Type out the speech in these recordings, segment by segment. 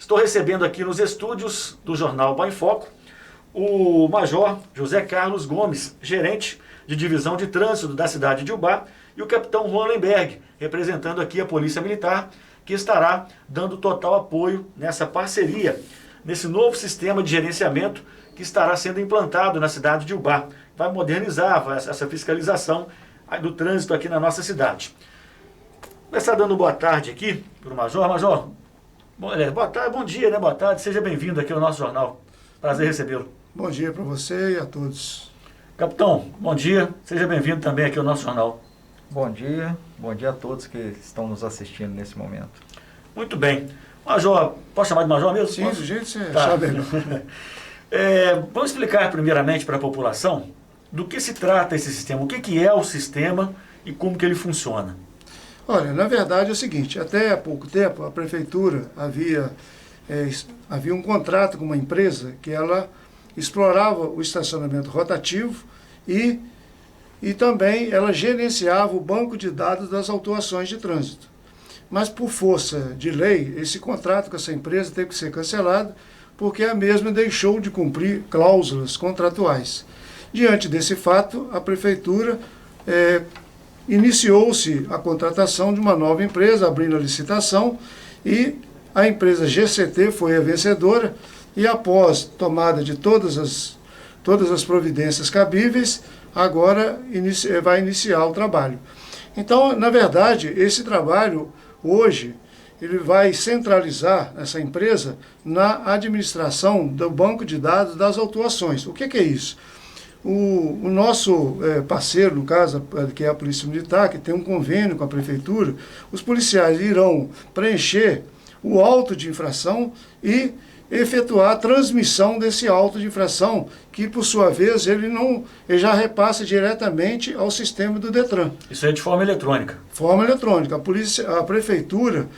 Estou recebendo aqui nos estúdios do Jornal Bahia em Foco o Major José Carlos Gomes, gerente de divisão de trânsito da cidade de Ubá, e o capitão Juan Lemberg, representando aqui a Polícia Militar, que estará dando total apoio nessa parceria, nesse novo sistema de gerenciamento que estará sendo implantado na cidade de Ubá. Vai modernizar essa fiscalização do trânsito aqui na nossa cidade. Vou começar dando boa tarde aqui para o Major. Major, boa tarde, bom dia, né? Boa tarde, seja bem-vindo aqui ao nosso jornal. Prazer recebê-lo. Bom dia para você e a todos. Capitão, bom dia, seja bem-vindo também aqui ao nosso jornal. Bom dia a todos que estão nos assistindo nesse momento. Muito bem. Major, posso chamar de Major mesmo? Sim, do jeito que você Tá. sabe. Vamos explicar primeiramente para a população do que se trata esse sistema, o que é o sistema e como que ele funciona. Olha, na verdade é o seguinte, até há pouco tempo a prefeitura havia um contrato com uma empresa que ela explorava o estacionamento rotativo e também ela gerenciava o banco de dados das autuações de trânsito. Mas por força de lei, esse contrato com essa empresa teve que ser cancelado porque a mesma deixou de cumprir cláusulas contratuais. Diante desse fato, a prefeitura iniciou-se a contratação de uma nova empresa, abrindo a licitação, e a empresa GCT foi a vencedora, e após tomada de todas as providências cabíveis, agora vai iniciar o trabalho. Então, na verdade, esse trabalho, hoje, ele vai centralizar essa empresa na administração do banco de dados das autuações. O que é isso? O nosso parceiro, no caso, que é a Polícia Militar, que tem um convênio com a Prefeitura, os policiais irão preencher o auto de infração e efetuar a transmissão desse auto de infração, que por sua vez ele já repassa diretamente ao sistema do Detran. Isso é de forma eletrônica? Forma eletrônica. A Prefeitura,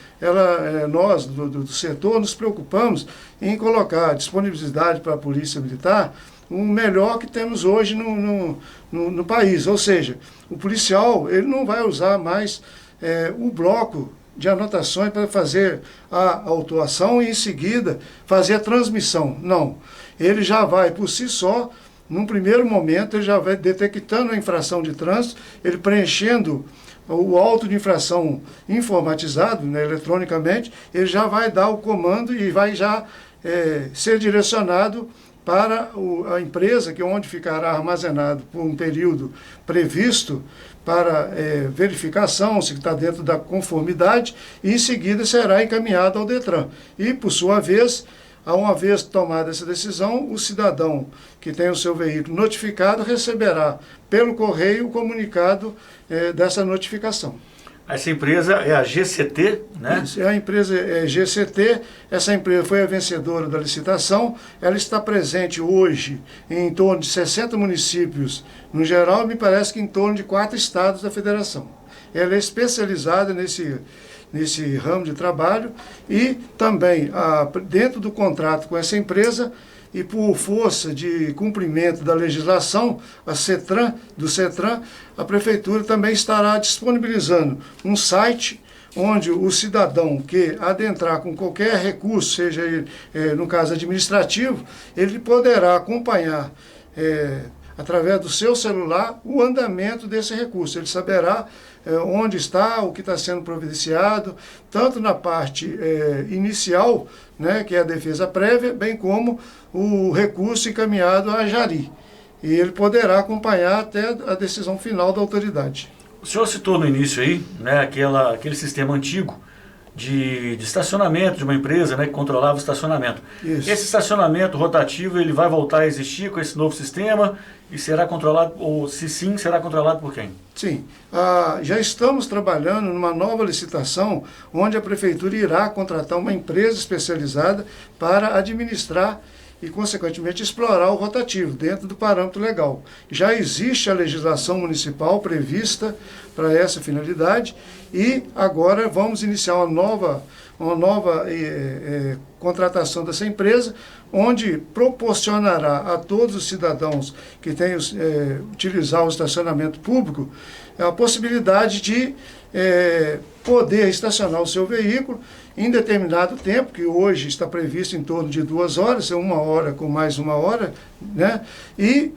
nós do setor nos preocupamos em colocar disponibilidade para a Polícia Militar o melhor que temos hoje no país. Ou seja, o policial ele não vai usar mais o bloco de anotações para fazer a autuação e em seguida fazer a transmissão. Não. Ele já vai por si só, num primeiro momento, ele já vai detectando a infração de trânsito, ele preenchendo o auto de infração informatizado, né, eletronicamente, ele já vai dar o comando e vai já ser direcionado para a empresa, que é onde ficará armazenado por um período previsto para verificação, se está dentro da conformidade, e em seguida será encaminhado ao Detran. E, por sua vez, uma vez tomada essa decisão, o cidadão que tem o seu veículo notificado receberá pelo correio o comunicado dessa notificação. Essa empresa é a GCT, né? Isso, a empresa GCT, essa empresa foi a vencedora da licitação, ela está presente hoje em torno de 60 municípios no geral, me parece que em torno de 4 estados da federação. Ela é especializada nesse ramo de trabalho e também dentro do contrato com essa empresa, e por força de cumprimento da legislação, do CETRAN, a Prefeitura também estará disponibilizando um site onde o cidadão que adentrar com qualquer recurso, seja ele, no caso administrativo, ele poderá acompanhar através do seu celular o andamento desse recurso. Ele saberá onde está, o que está sendo providenciado, tanto na parte inicial, né, que é a defesa prévia, bem como o recurso encaminhado à Jari. E ele poderá acompanhar até a decisão final da autoridade. O senhor citou no início aí, né, aquele sistema antigo de estacionamento de uma empresa, né, que controlava o estacionamento. Isso. Esse estacionamento rotativo, ele vai voltar a existir com esse novo sistema e será controlado, ou se sim, será controlado por quem? Sim, já estamos trabalhando numa nova licitação onde a Prefeitura irá contratar uma empresa especializada para administrar e, consequentemente, explorar o rotativo dentro do parâmetro legal. Já existe a legislação municipal prevista para essa finalidade e agora vamos iniciar uma nova contratação dessa empresa, onde proporcionará a todos os cidadãos que tenham utilizar o estacionamento público a possibilidade de poder estacionar o seu veículo em determinado tempo, que hoje está previsto em torno de 2 horas, é 1 hora com mais 1 hora, né? E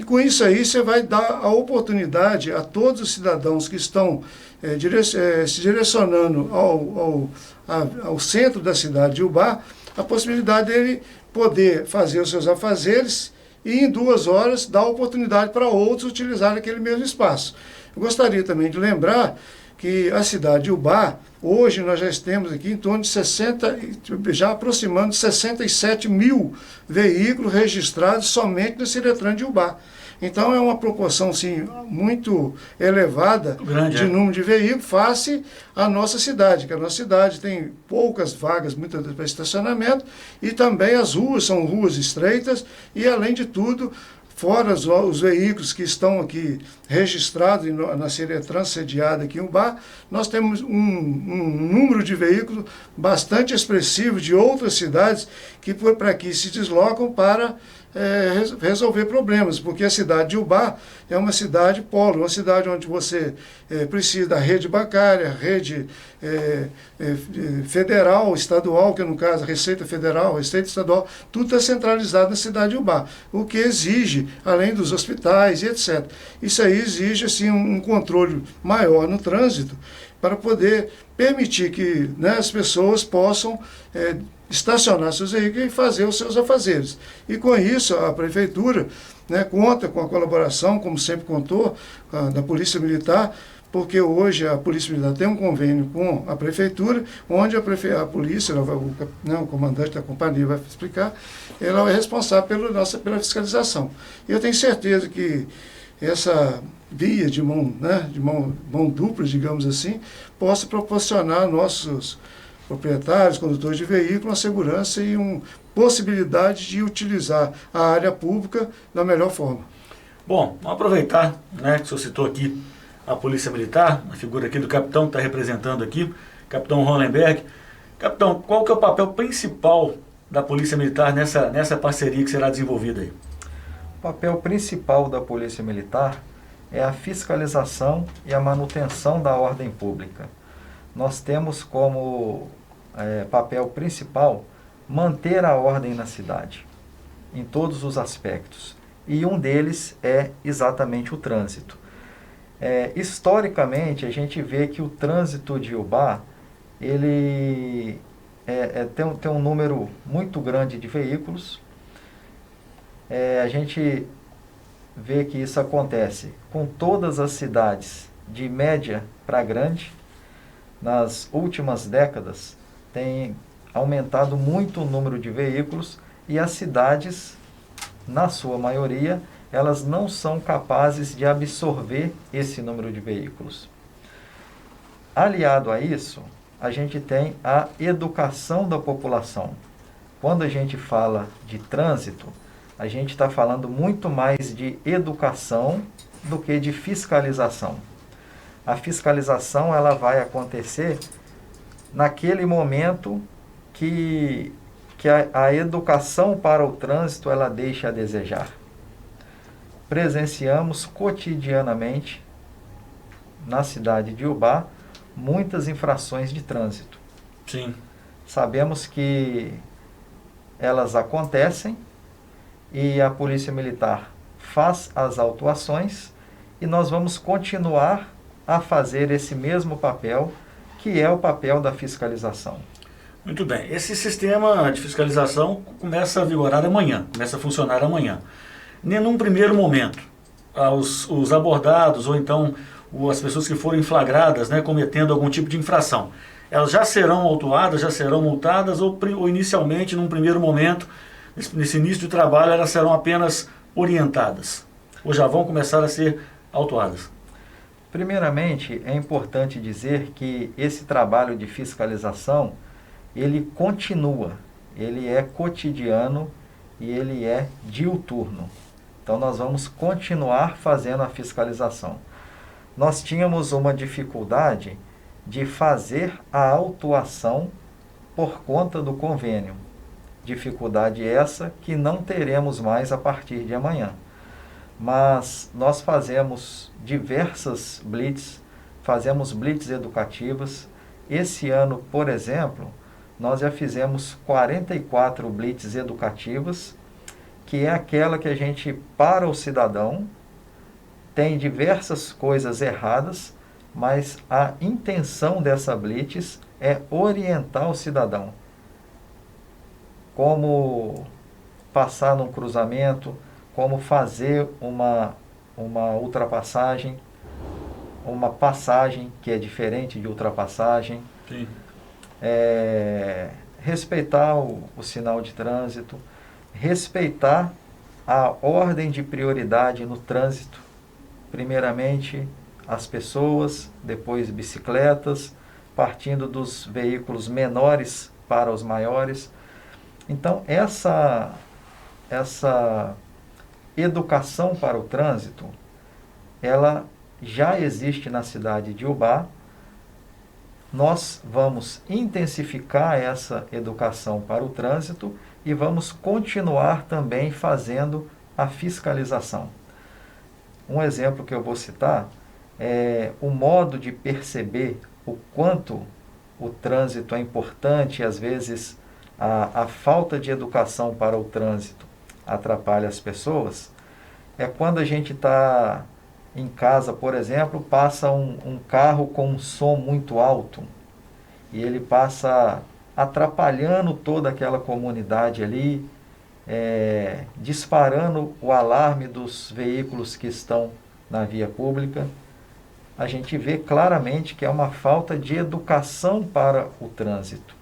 com isso aí você vai dar a oportunidade a todos os cidadãos que estão se direcionando ao centro da cidade de Ubá, a possibilidade dele poder fazer os seus afazeres e em 2 horas dar oportunidade para outros utilizarem aquele mesmo espaço. Eu gostaria também de lembrar que a cidade de Ubá, hoje nós já temos aqui em torno de 60, já aproximando de 67 mil veículos registrados somente no Ciretran de Ubá. Então é uma proporção sim, muito elevada de número de veículos face à nossa cidade, que a nossa cidade tem poucas vagas, muitas vezes para estacionamento, e também as ruas são ruas estreitas, e além de tudo, fora os veículos que estão aqui registrados na Ciretran sediada aqui em Ubá, nós temos um número de veículos bastante expressivo de outras cidades que para aqui se deslocam para resolver problemas, porque a cidade de Ubá é uma cidade polo, uma cidade onde você precisa da rede bancária, rede federal, estadual, que no caso a Receita Federal, Receita Estadual, tudo está centralizado na cidade de Ubá, o que exige, além dos hospitais e etc. Isso aí exige assim, um controle maior no trânsito para poder permitir que, né, as pessoas possam estacionar seus veículos e fazer os seus afazeres. E com isso a Prefeitura, né, conta com a colaboração, como sempre contou, da Polícia Militar, porque hoje a Polícia Militar tem um convênio com a Prefeitura, onde a Polícia, o comandante da companhia vai explicar, ela é responsável pela fiscalização. E eu tenho certeza que essa via de mão dupla, digamos assim, possa proporcionar aos nossos proprietários, condutores de veículos, uma segurança e uma possibilidade de utilizar a área pública da melhor forma. Bom, vamos aproveitar, né, que o senhor citou aqui a Polícia Militar, a figura aqui do capitão que está representando aqui, capitão Hollenberg. Capitão, qual que é o papel principal da Polícia Militar nessa parceria que será desenvolvida aí? O papel principal da Polícia Militar é a fiscalização e a manutenção da ordem pública. Nós temos como papel principal manter a ordem na cidade, em todos os aspectos. E um deles é exatamente o trânsito. Historicamente, a gente vê que o trânsito de Ubá, ele tem um número muito grande de veículos. A gente vê que isso acontece com todas as cidades, de média para grande. Nas últimas décadas, tem aumentado muito o número de veículos e as cidades, na sua maioria, elas não são capazes de absorver esse número de veículos. Aliado a isso, a gente tem a educação da população. Quando a gente fala de trânsito, a gente está falando muito mais de educação do que de fiscalização. A fiscalização ela vai acontecer naquele momento que a educação para o trânsito ela deixa a desejar. Presenciamos cotidianamente na cidade de Ubá muitas infrações de trânsito. Sim. Sabemos que elas acontecem e a Polícia Militar faz as autuações e nós vamos continuar a fazer esse mesmo papel, que é o papel da fiscalização. Muito bem. Esse sistema de fiscalização começa a vigorar amanhã, começa a funcionar amanhã. Num primeiro momento, os abordados ou então as pessoas que forem flagradas, né, cometendo algum tipo de infração, elas já serão autuadas, já serão multadas ou inicialmente, num primeiro momento, nesse início de trabalho, elas serão apenas orientadas ou já vão começar a ser autuadas? Primeiramente, é importante dizer que esse trabalho de fiscalização, ele continua, ele é cotidiano e ele é diuturno. Então, nós vamos continuar fazendo a fiscalização. Nós tínhamos uma dificuldade de fazer a autuação por conta do convênio. Dificuldade essa que não teremos mais a partir de amanhã. Mas nós fazemos diversas blitz, fazemos blitz educativas. Esse ano, por exemplo, nós já fizemos 44 blitz educativas, que é aquela que a gente para o cidadão, tem diversas coisas erradas, mas a intenção dessa blitz é orientar o cidadão. Como passar num cruzamento, como fazer uma ultrapassagem, uma passagem que é diferente de ultrapassagem. Sim. Respeitar o sinal de trânsito, respeitar a ordem de prioridade no trânsito. Primeiramente as pessoas, depois bicicletas, partindo dos veículos menores para os maiores. Então, essa educação para o trânsito, ela já existe na cidade de Ubá. Nós vamos intensificar essa educação para o trânsito e vamos continuar também fazendo a fiscalização. Um exemplo que eu vou citar é o modo de perceber o quanto o trânsito é importante e às vezes a falta de educação para o trânsito atrapalha as pessoas. É quando a gente está em casa, por exemplo, passa um carro com um som muito alto e ele passa atrapalhando toda aquela comunidade ali, disparando o alarme dos veículos que estão na via pública. A gente vê claramente que é uma falta de educação para o trânsito.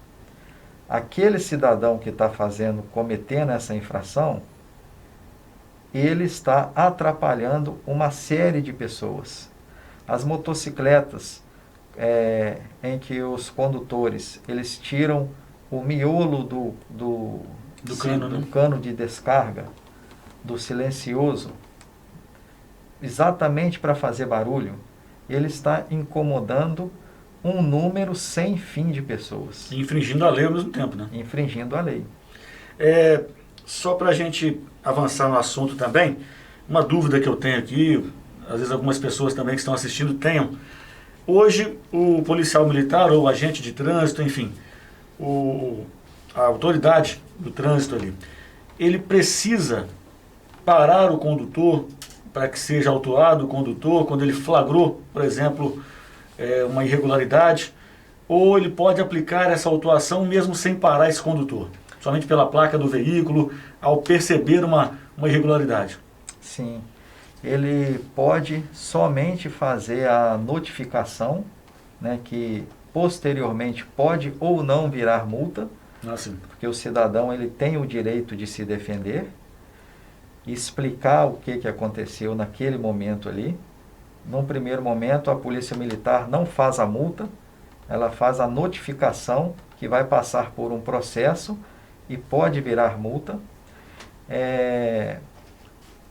Aquele cidadão que está cometendo essa infração, ele está atrapalhando uma série de pessoas. As motocicletas, em que os condutores, eles tiram o miolo do cano de descarga, do silencioso, exatamente para fazer barulho, ele está incomodando um número sem fim de pessoas. E infringindo a lei ao mesmo tempo, né? Infringindo a lei. Só para a gente avançar no assunto também, uma dúvida que eu tenho aqui, às vezes algumas pessoas também que estão assistindo tenham. Hoje, o policial militar ou o agente de trânsito, enfim, a autoridade do trânsito ali, ele precisa parar o condutor para que seja autuado o condutor quando ele flagrou, por exemplo, uma irregularidade, ou ele pode aplicar essa autuação mesmo sem parar esse condutor, somente pela placa do veículo, ao perceber uma irregularidade? Sim, ele pode somente fazer a notificação, né, que posteriormente pode ou não virar multa, porque o cidadão ele tem o direito de se defender, explicar o que aconteceu naquele momento ali. Num primeiro momento, a Polícia Militar não faz a multa, ela faz a notificação, que vai passar por um processo e pode virar multa.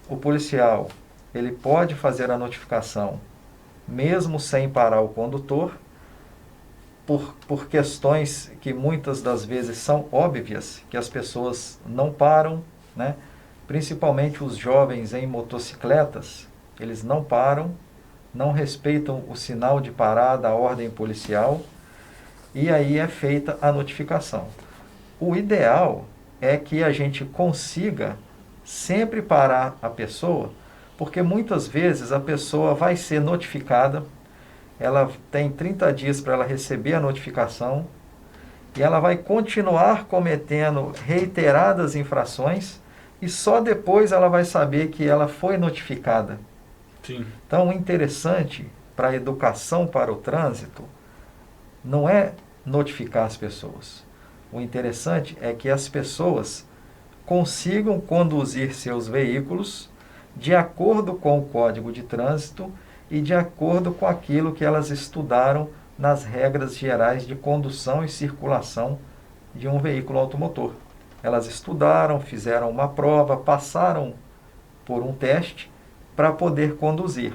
O policial, ele pode fazer a notificação mesmo sem parar o condutor, por questões que muitas das vezes são óbvias, que as pessoas não param, né? Principalmente os jovens em motocicletas, eles não param, não respeitam o sinal de parada, a ordem policial, e aí é feita a notificação. O ideal é que a gente consiga sempre parar a pessoa, porque muitas vezes a pessoa vai ser notificada, ela tem 30 dias para ela receber a notificação, e ela vai continuar cometendo reiteradas infrações, e só depois ela vai saber que ela foi notificada. Sim. Então, o interessante para a educação para o trânsito não é notificar as pessoas. O interessante é que as pessoas consigam conduzir seus veículos de acordo com o Código de Trânsito e de acordo com aquilo que elas estudaram nas regras gerais de condução e circulação de um veículo automotor. Elas estudaram, fizeram uma prova, passaram por um teste para poder conduzir.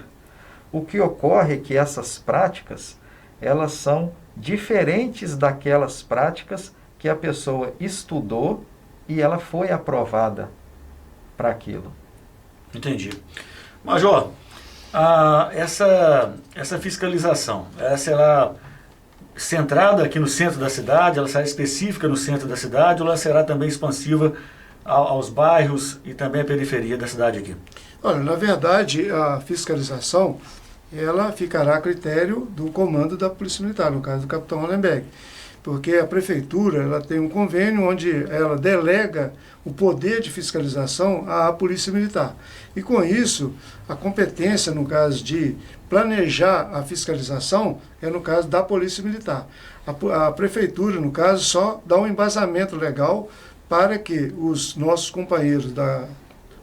O que ocorre é que essas práticas, elas são diferentes daquelas práticas que a pessoa estudou e ela foi aprovada para aquilo. Entendi. Major, Essa fiscalização, ela será centrada aqui no centro da cidade, ela será específica no centro da cidade, ou ela será também expansiva aos bairros e também à periferia da cidade aqui? Olha, na verdade, a fiscalização, ela ficará a critério do comando da Polícia Militar, no caso do capitão Hollenberg. Porque a prefeitura, ela tem um convênio onde ela delega o poder de fiscalização à Polícia Militar. E com isso, a competência, no caso de planejar a fiscalização, é no caso da Polícia Militar. A prefeitura, no caso, só dá um embasamento legal para que os nossos companheiros da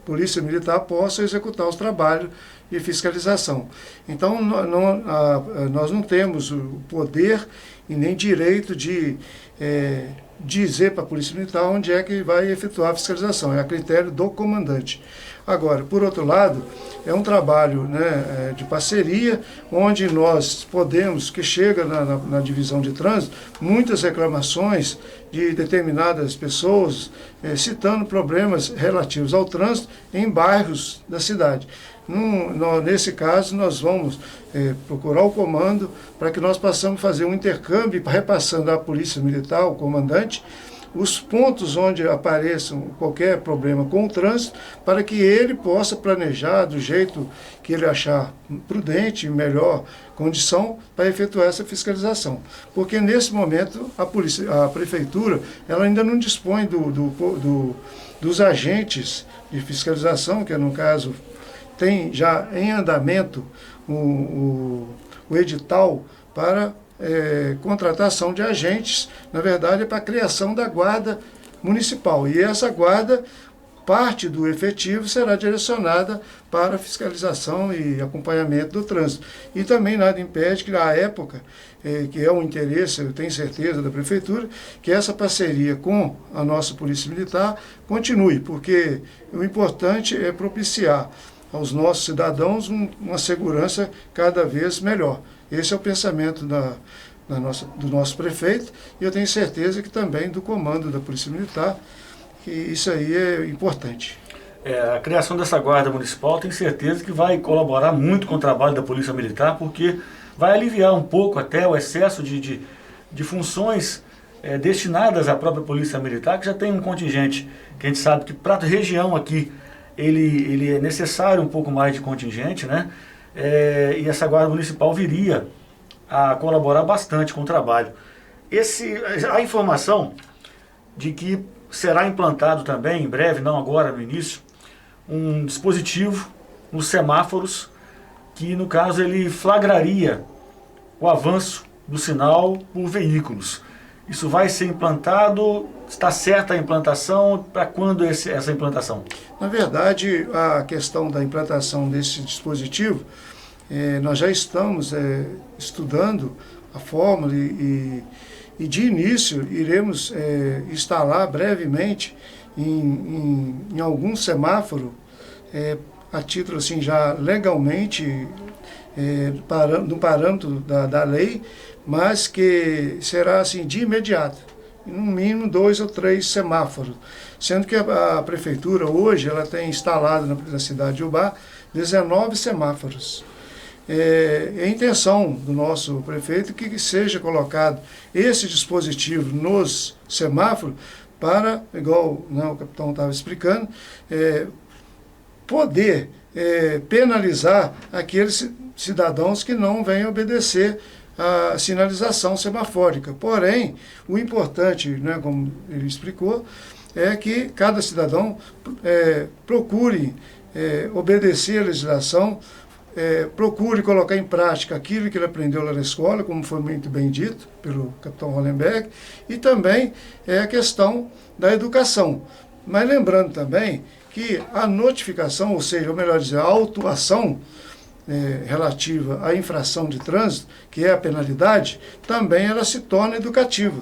Polícia Militar possam executar os trabalhos de fiscalização. Então, nós não temos o poder e nem direito de dizer para a Polícia Militar onde é que vai efetuar a fiscalização, é a critério do comandante. Agora, por outro lado, é um trabalho, né, de parceria, onde nós podemos, que chega na divisão de trânsito, muitas reclamações de determinadas pessoas, citando problemas relativos ao trânsito em bairros da cidade. Nesse caso, nós vamos procurar o comando para que nós possamos fazer um intercâmbio, repassando à Polícia Militar, ao comandante, os pontos onde apareçam qualquer problema com o trânsito, para que ele possa planejar do jeito que ele achar prudente, melhor condição, para efetuar essa fiscalização. Porque nesse momento a prefeitura ela ainda não dispõe dos agentes de fiscalização, que no caso tem já em andamento o edital para contratação de agentes, na verdade é para a criação da guarda municipal. E essa guarda, parte do efetivo será direcionada para a fiscalização e acompanhamento do trânsito. E também nada impede que na época, que é um interesse, eu tenho certeza, da Prefeitura, que essa parceria com a nossa Polícia Militar continue, porque o importante é propiciar aos nossos cidadãos uma segurança cada vez melhor. Esse é o pensamento do nosso prefeito, e eu tenho certeza que também do comando da Polícia Militar, que isso aí é importante. A criação dessa guarda municipal, tenho certeza que vai colaborar muito com o trabalho da Polícia Militar, porque vai aliviar um pouco até o excesso de funções destinadas à própria Polícia Militar, que já tem um contingente, que a gente sabe que para a região aqui, ele é necessário um pouco mais de contingente, né? E essa guarda municipal viria a colaborar bastante com o trabalho. A informação de que será implantado também, em breve, não agora, no início, um dispositivo nos semáforos que, no caso, ele flagraria o avanço do sinal por veículos. Isso vai ser implantado? Está certa a implantação? Para quando essa implantação? Na verdade, a questão da implantação desse dispositivo, nós já estamos estudando a fórmula e de início iremos instalar brevemente em algum semáforo, a título assim já legalmente, no parâmetro da lei, mas que será assim de imediato, no mínimo 2 ou 3 semáforos, sendo que a prefeitura hoje ela tem instalado na cidade de Ubá 19 semáforos. É a intenção do nosso prefeito que seja colocado esse dispositivo nos semáforos para, igual o capitão estava explicando, poder penalizar aqueles cidadãos que não vêm obedecer a sinalização semafórica. Porém, o importante, né, como ele explicou, é que cada cidadão procure obedecer a legislação, procure colocar em prática aquilo que ele aprendeu lá na escola, como foi muito bem dito pelo capitão Hollenberg, e também a questão da educação. Mas lembrando também que a notificação, ou seja, ou melhor dizer, a autuação relativa à infração de trânsito, que é a penalidade, também ela se torna educativa.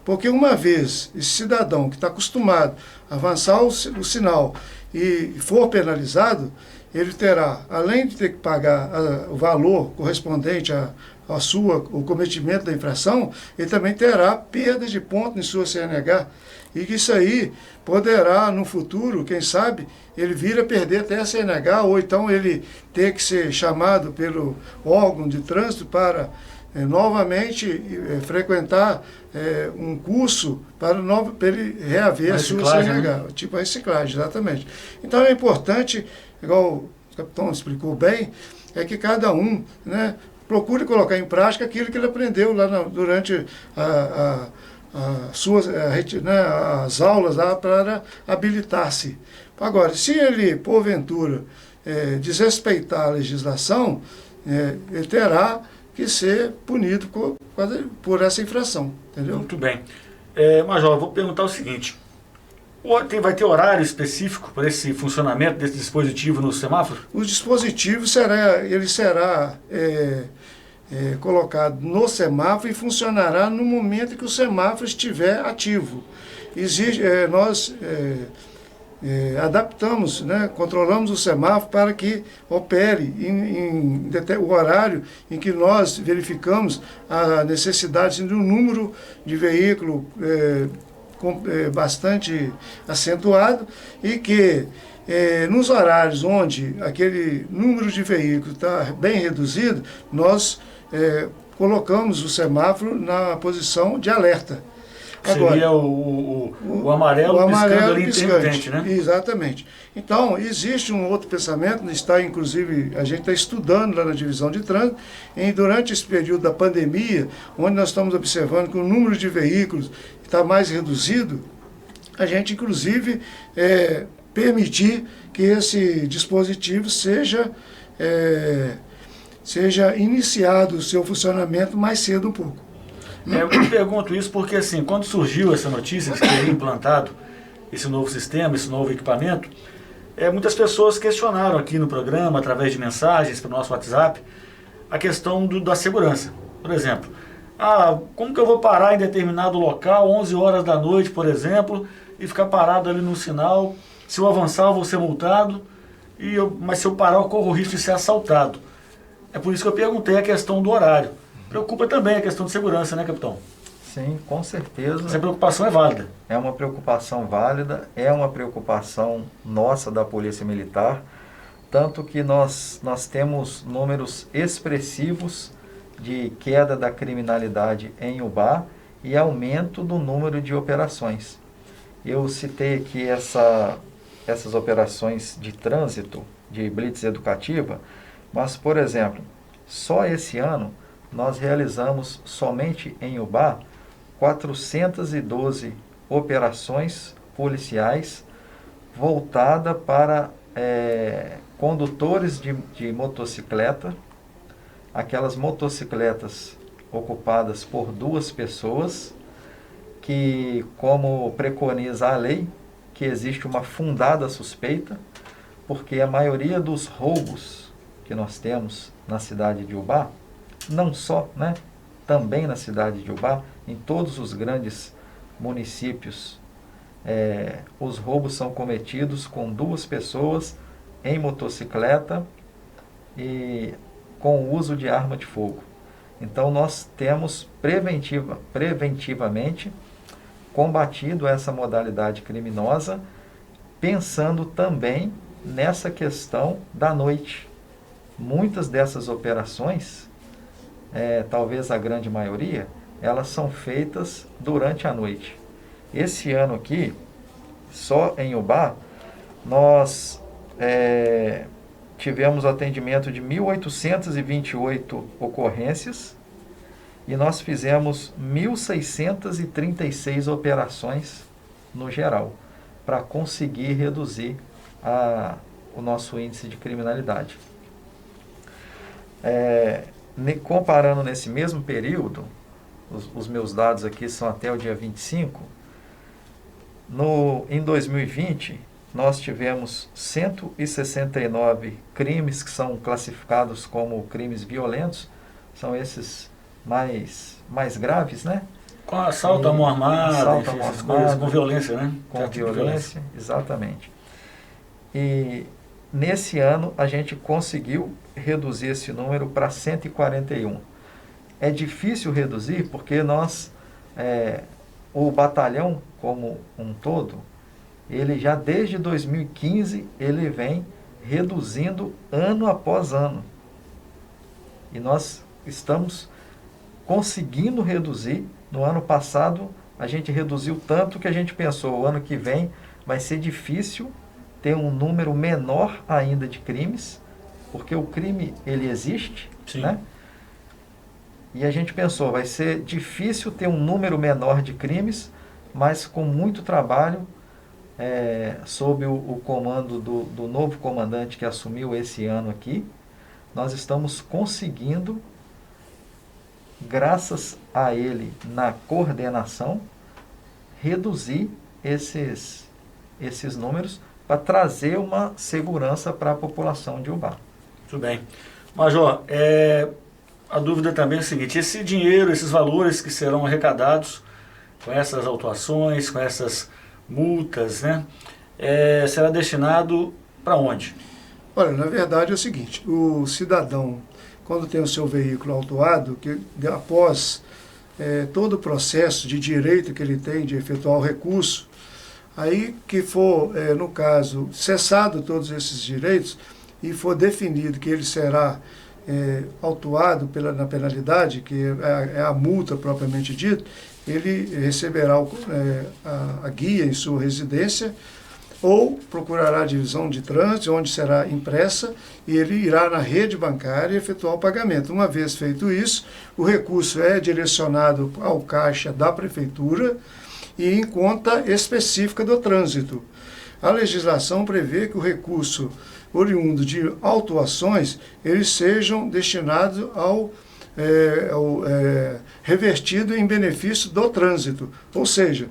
Porque uma vez esse cidadão que está acostumado a avançar o sinal e for penalizado, ele terá, além de ter que pagar o valor correspondente o cometimento da infração, ele também terá perda de ponto em sua CNH. E que isso aí poderá, no futuro, quem sabe, ele vir a perder até a CNH, ou então ele ter que ser chamado pelo órgão de trânsito para novamente frequentar um curso para ele reaver a sua CNH, né? Tipo a reciclagem, exatamente. Então é importante, igual o capitão explicou bem, é que cada um, né, procure colocar em prática aquilo que ele aprendeu lá durante as aulas lá para habilitar-se. Agora, se ele, porventura, desrespeitar a legislação, ele terá que ser punido por essa infração, entendeu? Muito bem. Major, eu vou perguntar o seguinte, vai ter horário específico para esse funcionamento desse dispositivo no semáforo? O dispositivo será colocado no semáforo e funcionará no momento em que o semáforo estiver ativo. Nós adaptamos, né, controlamos o semáforo para que opere o horário em que nós verificamos a necessidade de um número de veículo bastante acentuado e que nos horários onde aquele número de veículos está bem reduzido, nós colocamos o semáforo na posição de alerta. Agora, seria o amarelo piscando ali intermitente, né? Exatamente. Então, existe um outro pensamento, inclusive, a gente está estudando lá na divisão de trânsito, durante esse período da pandemia, onde nós estamos observando que o número de veículos está mais reduzido, a gente, inclusive, permitir que esse dispositivo seja iniciado o seu funcionamento mais cedo um pouco. Eu pergunto isso porque, assim, quando surgiu essa notícia de que teria implantado esse novo sistema, esse novo equipamento, muitas pessoas questionaram aqui no programa, através de mensagens para o nosso WhatsApp, a questão da segurança. Por exemplo, como que eu vou parar em determinado local, 11 horas da noite, por exemplo, e ficar parado ali no sinal? Se eu avançar, eu vou ser multado, mas se eu parar, eu corro o risco de ser assaltado. É por isso que eu perguntei a questão do horário. Preocupa também a questão de segurança, né, capitão? Sim, com certeza. Essa preocupação é válida. É uma preocupação válida, é uma preocupação nossa da Polícia Militar, tanto que nós temos números expressivos de queda da criminalidade em Ubá e aumento do número de operações. Eu citei aqui essas operações de trânsito, de blitz educativa, mas, por exemplo, só esse ano nós realizamos somente em Ubá 412 operações policiais voltada para condutores de motocicleta, aquelas motocicletas ocupadas por 2 pessoas, que, como preconiza a lei, que existe uma fundada suspeita, porque a maioria dos roubos que nós temos na cidade de Ubá, não só, né, também na cidade de Ubá, em todos os grandes municípios, os roubos são cometidos com 2 pessoas em motocicleta e com o uso de arma de fogo. Então nós temos preventivamente combatido essa modalidade criminosa, pensando também nessa questão da noite. Muitas dessas operações, talvez a grande maioria, elas são feitas durante a noite. Esse ano aqui, só em Ubá, nós tivemos atendimento de 1.828 ocorrências e nós fizemos 1.636 operações no geral, para conseguir reduzir o nosso índice de criminalidade. Comparando nesse mesmo período, os meus dados aqui são até o dia 25, em 2020, nós tivemos 169 crimes que são classificados como crimes violentos, são esses mais graves, né? Com assalto à mão armada, essas coisas, com violência, né? Com violência, exatamente. E nesse ano a gente conseguiu reduzir esse número para 141. é difícil reduzir porque o batalhão como um todo, ele já desde 2015, ele vem reduzindo ano após ano. E nós estamos conseguindo reduzir. No ano passado, a gente reduziu tanto que a gente pensou, o ano que vem vai ser difícil ter um número menor ainda de crimes, porque o crime, ele existe, Sim. né? E a gente pensou, vai ser difícil ter um número menor de crimes, mas com muito trabalho, sob o comando do novo comandante que assumiu esse ano aqui, nós estamos conseguindo, graças a ele na coordenação, reduzir esses números para trazer uma segurança para a população de Ubá. Muito bem. Major, a dúvida também é o seguinte, esse dinheiro, esses valores que serão arrecadados com essas autuações, com essas multas, né, será destinado para onde? Olha, na verdade é o seguinte, o cidadão, quando tem o seu veículo autuado, que após todo o processo de direito que ele tem de efetuar o recurso, aí que for, no caso, cessado todos esses direitos e for definido que ele será autuado na penalidade, que é a multa propriamente dita, ele receberá a guia em sua residência ou procurará a divisão de trânsito, onde será impressa, e ele irá na rede bancária e efetuar o pagamento. Uma vez feito isso, o recurso é direcionado ao caixa da prefeitura e em conta específica do trânsito. A legislação prevê que o recurso oriundo de autuações, eles sejam destinados revertido em benefício do trânsito, ou seja,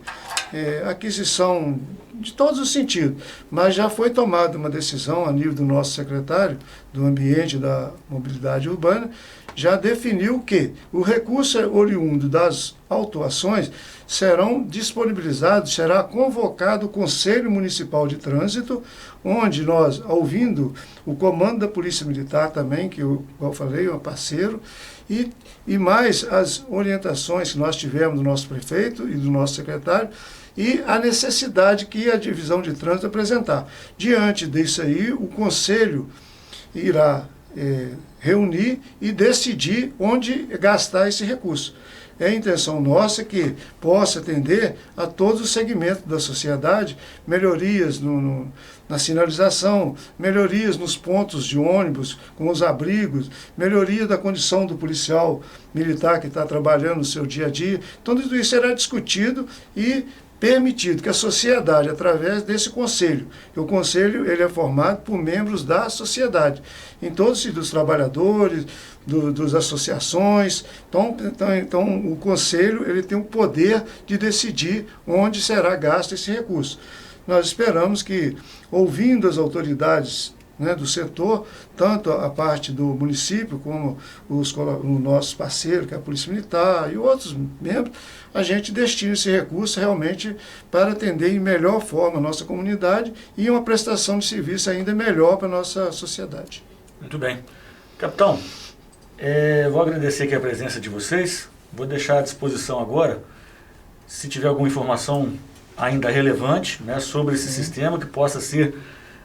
aquisição de todos os sentidos, mas já foi tomada uma decisão a nível do nosso secretário do Ambiente e da Mobilidade Urbana, já definiu que o recurso oriundo das autuações serão disponibilizados, será convocado o Conselho Municipal de Trânsito, onde nós, ouvindo o comando da Polícia Militar também, que eu falei, é um parceiro, e mais as orientações que nós tivemos do nosso prefeito e do nosso secretário, e a necessidade que a divisão de trânsito apresentar. Diante disso aí, o Conselho irá reunir e decidir onde gastar esse recurso. É a intenção nossa que possa atender a todos os segmentos da sociedade, melhorias na sinalização, melhorias nos pontos de ônibus, com os abrigos, melhoria da condição do policial militar que está trabalhando no seu dia a dia. Então, tudo isso será discutido e permitido que a sociedade, através desse conselho, que o conselho ele é formado por membros da sociedade, em todos dos trabalhadores, das associações, então o conselho ele tem o poder de decidir onde será gasto esse recurso. Nós esperamos que, ouvindo as autoridades, né, do setor, tanto a parte do município como o nosso parceiro, que é a Polícia Militar e outros membros, a gente destina esse recurso realmente para atender em melhor forma a nossa comunidade e uma prestação de serviço ainda melhor para a nossa sociedade. Muito bem. Capitão, vou agradecer aqui a presença de vocês, vou deixar à disposição agora, se tiver alguma informação ainda relevante, né, sobre esse sistema que possa ser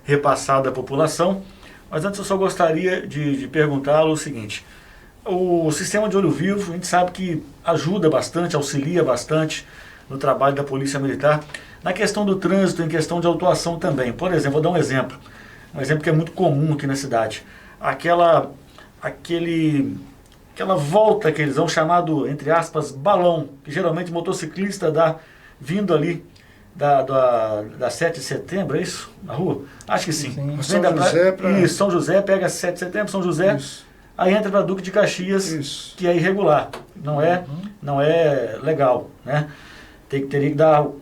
repassado à população. Mas antes eu só gostaria de perguntá-lo o seguinte: o sistema de olho vivo, a gente sabe que ajuda bastante, auxilia bastante no trabalho da Polícia Militar, na questão do trânsito, em questão de autuação também. Por exemplo, vou dar um exemplo que é muito comum aqui na cidade. Aquela volta que eles dão, chamado, entre aspas, balão, que geralmente o motociclista dá vindo ali da 7 de setembro, é isso? Na rua? Acho que sim. São José Isso, São José, pega 7 de setembro, São José, Isso. Aí entra para Duque de Caxias, Isso. que é irregular, não é legal, né? Teria que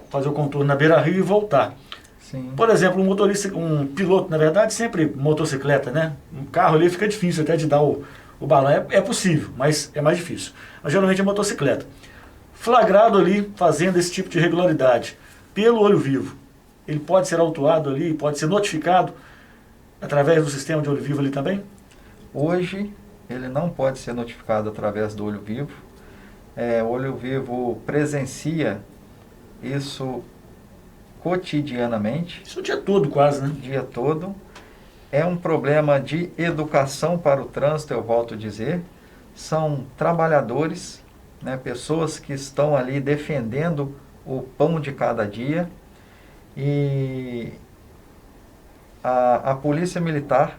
fazer o contorno na Beira-Rio e voltar. Sim. Por exemplo, um piloto, na verdade, sempre motocicleta, né? Um carro ali fica difícil até de dar o balão. É possível, mas é mais difícil. Mas geralmente é motocicleta. Flagrado ali, fazendo esse tipo de irregularidade, pelo olho vivo, ele pode ser autuado ali, pode ser notificado através do sistema de olho vivo ali também? Hoje, ele não pode ser notificado através do olho vivo. O olho vivo presencia isso cotidianamente. Isso o dia todo quase, né? O dia todo. É um problema de educação para o trânsito, eu volto a dizer. São trabalhadores, né, pessoas que estão ali defendendo o pão de cada dia. E a Polícia Militar,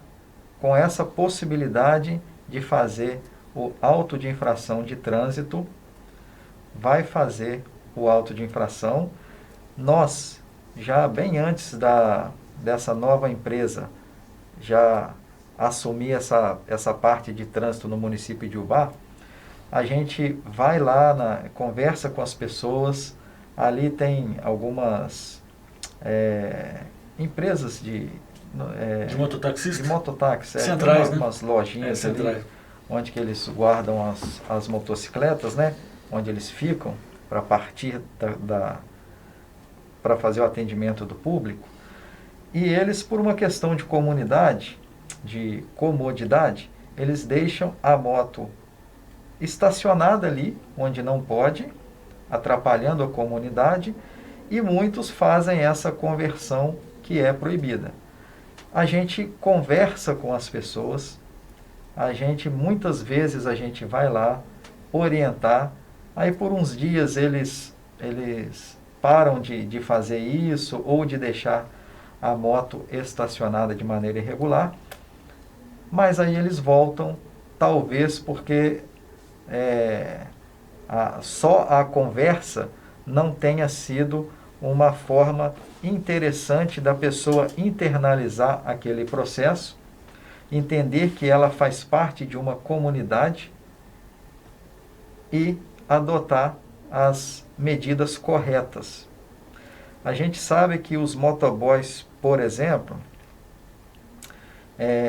com essa possibilidade de fazer o auto de infração de trânsito, vai fazer o auto de infração. Nós, já bem antes dessa nova empresa, já assumir essa parte de trânsito no município de Ubá, a gente vai lá, conversa com as pessoas, ali tem algumas empresas de mototaxista? De mototáxi, centrais, tem umas lojinhas ali, onde que eles guardam as motocicletas, né? Onde eles ficam para partir para fazer o atendimento do público. E eles, por uma questão de comunidade, de comodidade, eles deixam a moto estacionada ali, onde não pode, atrapalhando a comunidade, e muitos fazem essa conversão que é proibida. A gente conversa com as pessoas, muitas vezes a gente vai lá orientar, aí por uns dias eles param de fazer isso ou de deixar a moto estacionada de maneira irregular, mas aí eles voltam, talvez porque só a conversa não tenha sido uma forma interessante da pessoa internalizar aquele processo, entender que ela faz parte de uma comunidade e adotar as medidas corretas. A gente sabe que os motoboys, por exemplo,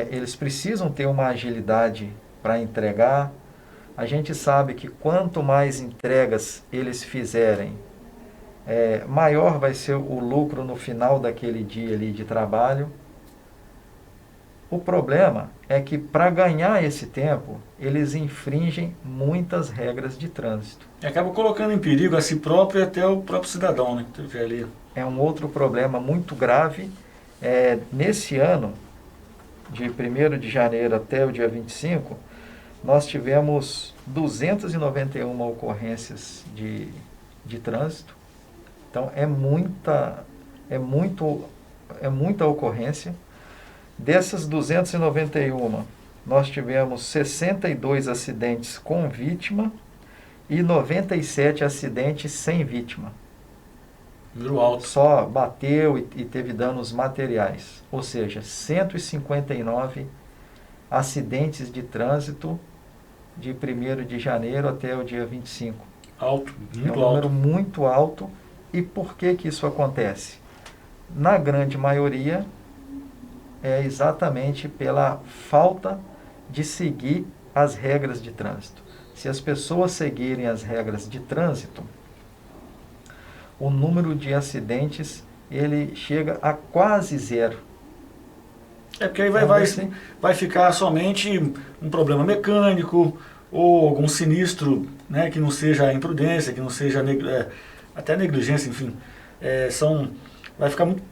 eles precisam ter uma agilidade para entregar. A gente sabe que quanto mais entregas eles fizerem, maior vai ser o lucro no final daquele dia ali de trabalho. O problema é que para ganhar esse tempo, eles infringem muitas regras de trânsito. E acaba colocando em perigo a si próprio e até o próprio cidadão, né? Que estiver ali. É um outro problema muito grave. Nesse ano, de 1º de janeiro até o dia 25, nós tivemos 291 ocorrências de trânsito. Então, é muita ocorrência. Dessas 291, nós tivemos 62 acidentes com vítima e 97 acidentes sem vítima. Número alto. Só bateu e teve danos materiais. Ou seja, 159 acidentes de trânsito de 1º de janeiro até o dia 25. Alto, muito alto. É um número muito alto. E por que isso acontece? Na grande maioria, é exatamente pela falta de seguir as regras de trânsito. Se as pessoas seguirem as regras de trânsito, o número de acidentes ele chega a quase zero. Porque aí vai ficar somente um problema mecânico ou algum sinistro, né, que não seja imprudência, que não seja até negligência, enfim. Vai ficar muito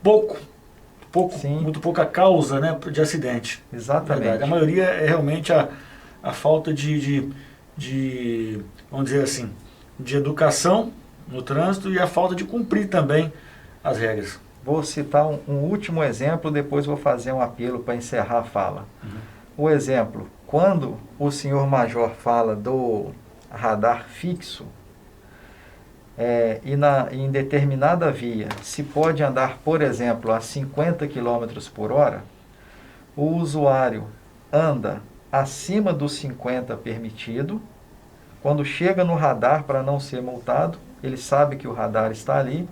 pouca causa, né, de acidente. Exatamente. Verdade. A maioria é realmente a falta de, vamos dizer assim, de educação no trânsito e a falta de cumprir também as regras. Vou citar um último exemplo, depois vou fazer um apelo para encerrar a fala. O exemplo, quando o senhor Major fala do radar fixo, em determinada via se pode andar, por exemplo, a 50 km por hora, o usuário anda acima dos 50 permitido, quando chega no radar para não ser multado, ele sabe que o radar está ali,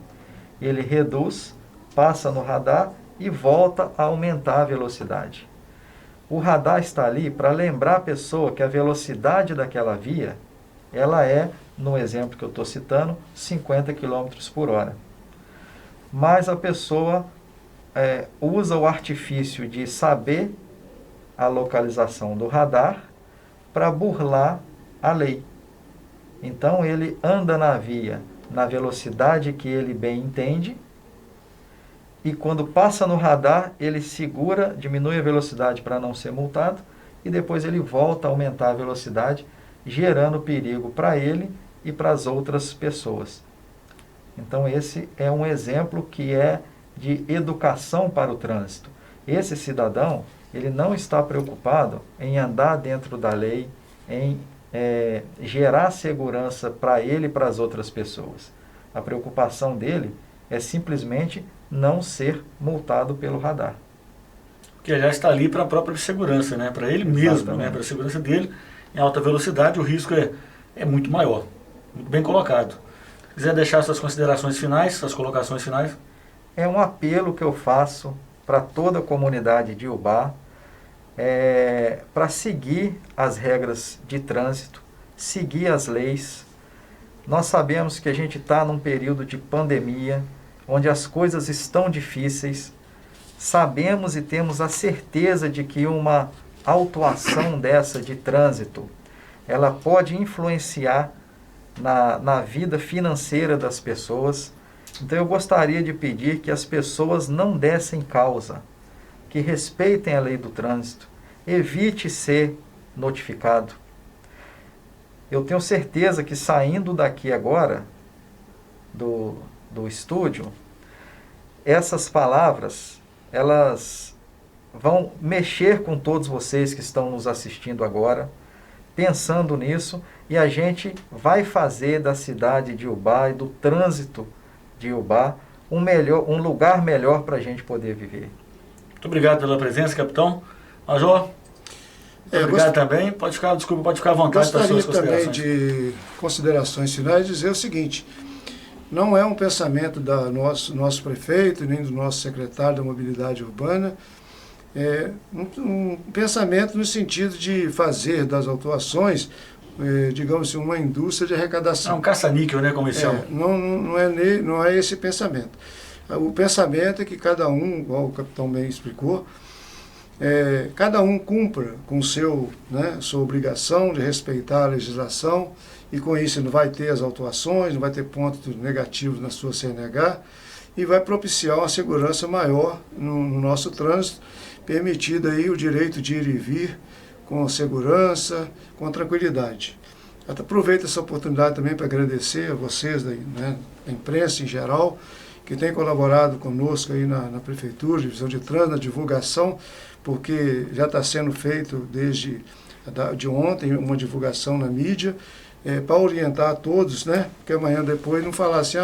ele reduz, passa no radar e volta a aumentar a velocidade. O radar está ali para lembrar a pessoa que a velocidade daquela via, ela no exemplo que eu estou citando, 50 km por hora. Mas a pessoa usa o artifício de saber a localização do radar para burlar a lei. Então ele anda na via na velocidade que ele bem entende, e quando passa no radar, ele segura, diminui a velocidade para não ser multado, e depois ele volta a aumentar a velocidade, gerando perigo para ele e para as outras pessoas. Então esse é um exemplo que é de educação para o trânsito. Esse cidadão, ele não está preocupado em andar dentro da lei, em gerar segurança para ele e para as outras pessoas. A preocupação dele é simplesmente não ser multado pelo radar. Que já está ali para a própria segurança, né? Para ele mesmo, né? Para a segurança dele. Em alta velocidade o risco é muito maior. Muito bem colocado. Quiser deixar suas considerações finais, suas colocações finais? É um apelo que eu faço para toda a comunidade de Ubá, para seguir as regras de trânsito, seguir as leis. Nós sabemos que a gente está num período de pandemia, onde as coisas estão difíceis. Sabemos e temos a certeza de que uma autuação dessa de trânsito, ela pode influenciar na vida financeira das pessoas. Então eu gostaria de pedir que as pessoas não dessem causa, que respeitem a lei do trânsito, evite ser notificado. Eu tenho certeza que saindo daqui agora, do estúdio, essas palavras, elas vão mexer com todos vocês que estão nos assistindo agora, pensando nisso, e a gente vai fazer da cidade de Ubá e do trânsito de Ubá um lugar melhor para a gente poder viver. Muito obrigado pela presença, capitão. Major, obrigado também. Pode ficar à vontade para as suas considerações. Gostaria também de considerações finais dizer o seguinte: não é um pensamento do nosso prefeito, nem do nosso secretário da Mobilidade Urbana, é um pensamento no sentido de fazer das autuações, digamos assim, uma indústria de arrecadação. É um caça-níquel, né, como eles chamam. Não é esse pensamento. O pensamento é que cada um, igual o capitão bem explicou, cada um cumpra com sua obrigação de respeitar a legislação, e com isso não vai ter as autuações, não vai ter pontos negativos na sua CNH, e vai propiciar uma segurança maior no nosso trânsito, permitido aí o direito de ir e vir com segurança, com tranquilidade. Aproveito essa oportunidade também para agradecer a vocês, da imprensa em geral, que tem colaborado conosco aí na Prefeitura, Divisão de Trânsito, na divulgação, porque já está sendo feito desde de ontem uma divulgação na mídia, para orientar a todos, porque amanhã depois não falar assim,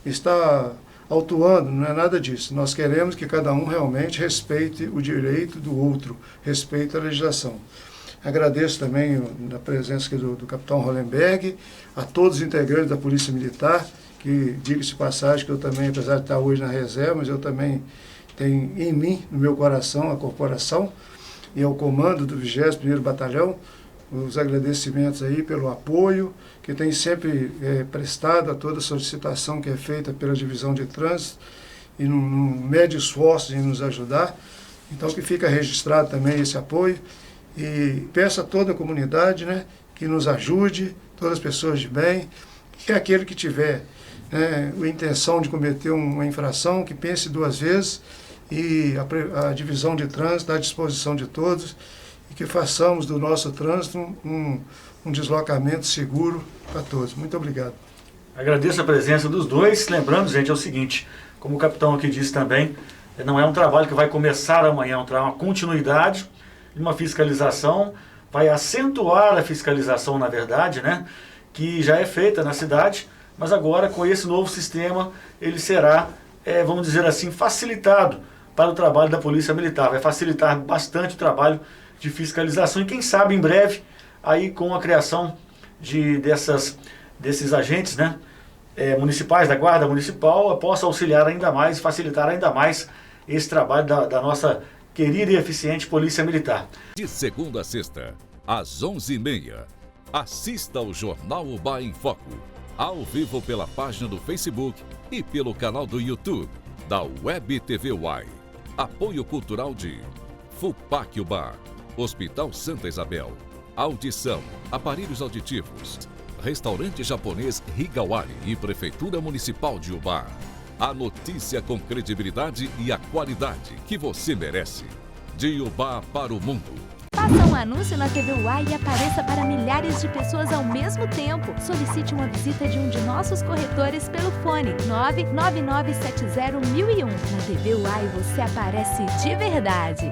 está autuando, não é nada disso. Nós queremos que cada um realmente respeite o direito do outro, respeite a legislação. Agradeço também a presença aqui do capitão Hollenberg, a todos os integrantes da Polícia Militar, que, diga-se de passagem, que eu também, apesar de estar hoje na reserva, mas eu também tenho em mim, no meu coração, a corporação e ao comando do 21º Batalhão, os agradecimentos aí pelo apoio que tem sempre prestado a toda solicitação que é feita pela Divisão de Trânsito e não mede esforços em nos ajudar. Então que fica registrado também esse apoio e peço a toda a comunidade que nos ajude, todas as pessoas de bem, que aquele que tiver a intenção de cometer uma infração, que pense duas vezes, e a Divisão de Trânsito está à disposição de todos, e que façamos do nosso trânsito um deslocamento seguro para todos. Muito obrigado. Agradeço a presença dos dois. Lembrando, gente, é o seguinte, como o capitão aqui disse também, não é um trabalho que vai começar amanhã, é uma continuidade de uma fiscalização, vai acentuar a fiscalização, na verdade, que já é feita na cidade, mas agora com esse novo sistema ele será, vamos dizer assim, facilitado para o trabalho da Polícia Militar, vai facilitar bastante o trabalho de fiscalização e quem sabe em breve, aí com a criação desses agentes municipais, da Guarda Municipal, possa auxiliar ainda mais, facilitar ainda mais esse trabalho da nossa querida e eficiente Polícia Militar. De segunda a sexta, às 11h30, assista ao Jornal Ubá em Foco, ao vivo pela página do Facebook e pelo canal do YouTube da Web TV Uai. Apoio cultural de FUPAC Ubá, Hospital Santa Isabel, audição, aparelhos auditivos, restaurante japonês Higawari e Prefeitura Municipal de Ubá. A notícia com credibilidade e a qualidade que você merece. De Ubá para o mundo. Faça um anúncio na TV UAI e apareça para milhares de pessoas ao mesmo tempo. Solicite uma visita de um de nossos corretores pelo fone 99970-1001. Na TV UAI você aparece de verdade.